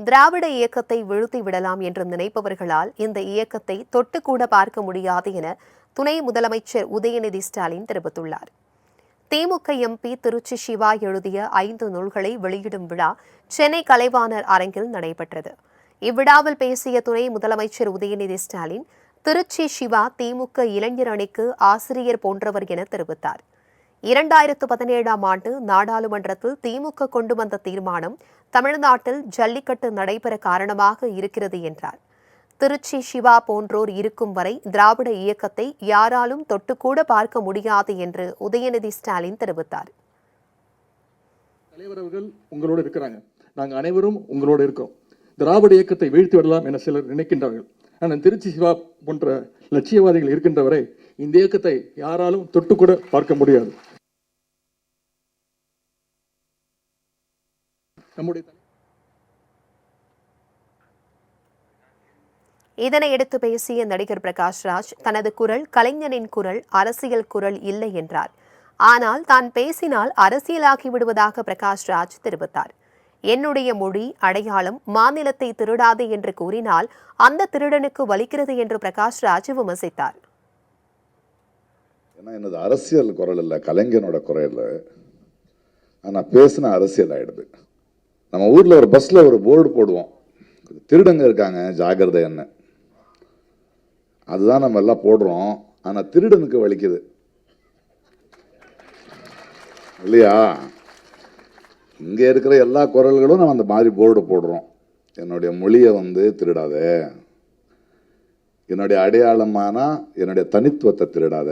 திராவிட இயக்கத்தை வீழ்த்தி விடலாம் என்று நினைப்பவர்களால் இந்த இயக்கத்தை தொட்டுக்கூட பார்க்க முடியாது என துணை முதலமைச்சர் உதயநிதி ஸ்டாலின் தெரிவித்துள்ளார். திமுக எம்பி திருச்சி சிவா எழுதிய 5 நூல்களை வெளியிடும் விழா சென்னை கலைவாணர் அரங்கில் நடைபெற்றது. இவ்விழாவில் பேசிய துணை முதலமைச்சர் உதயநிதி ஸ்டாலின், திருச்சி சிவா திமுக இளைஞர் அணிக்கு ஆசிரியர் போன்றவர் என தெரிவித்தார். 2017ஆம் ஆண்டு நாடாளுமன்றத்தில் திமுக கொண்டு வந்த தீர்மானம் தமிழ்நாட்டில் ஜல்லிக்கட்டு நடைபெற காரணமாக இருக்கிறது என்றார். திருச்சி சிவா போன்றோர் இருக்கும் வரை திராவிட இயக்கத்தை யாராலும் தொட்டுக்கூட பார்க்க முடியாது என்று உதயநிதி ஸ்டாலின் தெரிவித்தார். தலைவர்கள் உங்களோடு இருக்கிறாங்க, நாங்கள் அனைவரும் உங்களோடு இருக்கோம். திராவிட இயக்கத்தை வீழ்த்தி விடலாம் என சிலர் நினைக்கின்றார்கள். ஆனால் திருச்சி சிவா போன்ற லட்சியவாதிகள் இருக்கின்றவரை இந்த இயக்கத்தை யாராலும் தொட்டுக்கூட பார்க்க முடியாது. இதனையடுத்து பேசிய நடிகர் பிரகாஷ் ராஜ், தனது குரல் கலைஞனின் குரல், அரசியல் குரல் இல்லை என்றார். ஆனால் தான் பேசினால் அரசியலாகி விடுவதாக பிரகாஷ் ராஜ் தெரிவித்தார். என்னுடைய மொழி, அடையாளம் மாநிலத்தை திருடாது என்று கூறினால் அந்த திருடனுக்கு வலிக்கிறது என்று பிரகாஷ் ராஜ் விமர்சித்தார். எனது அரசியல் குரல் இல்லை, கலைஞனோட குரல். ஆனா பேசின அரசியல் ஆயிடுது. நம்ம ஊர்ல ஒரு பஸ்ல ஒரு போர்டு போடுவோம், திருடங்க இருக்காங்க ஜாகிரதை என்ன, அதுதான் நம்ம எல்லாம் போடுறோம். ஆனா திருடனுக்கு வலிக்குது இல்லையா? இங்க இருக்கிற எல்லா குரல்களும் நம்ம அந்த மாதிரி போர்டு போடுறோம். என்னுடைய மொழியை திருடாத, என்னுடைய அடையாளமானா என்னுடைய தனித்துவத்தை திருடாத,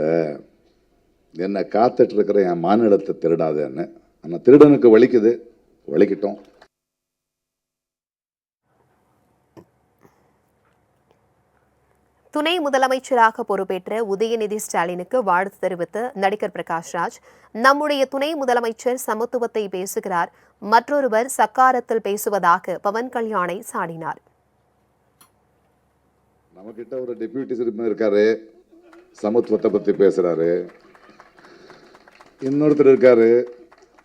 என்னை காத்துட்டு இருக்கிற என் மாநிலத்தை திருடாதன்னு. ஆனா திருடனுக்கு வலிக்குது, வலிக்கட்டும். துணை முதலமைச்சராக பொறுப்பேற்ற உதயநிதி ஸ்டாலினுக்கு வாழ்த்து தெரிவித்த நடிகர் பிரகாஷ் ராஜ், நம்முடைய துணை முதலமைச்சர் சமத்துவத்தை பேசுகிறார், மற்றொருவர் சக்காரத்தில் பேசுவதாக பவன் கல்யாணை சாடினார். நம்ம கிட்ட ஒரு டெபியூட்டி சிஎம் இருக்காரு, சமத்துவத்தை பத்தி பேசுறாரு. இன்னொருத்தர் இருக்காரு,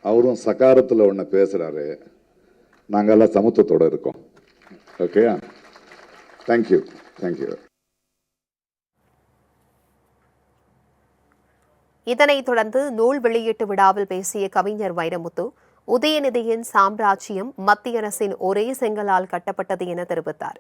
அவரும் சக்காரத்தில் ஒன்று பேசுறாரு. நாங்கெல்லாம் சமத்துவத்தோட இருக்கோம். Okay, thank you thank you. இதனைத் தொடர்ந்து நூல் வெளியீட்டு விழாவில் பேசிய கவிஞர் வைரமுத்து, உதயநிதியின் சாம்ராஜ்யம் மத்திய அரசின் ஒரே செங்கலால் கட்டப்பட்டது என தெரிவித்தார்.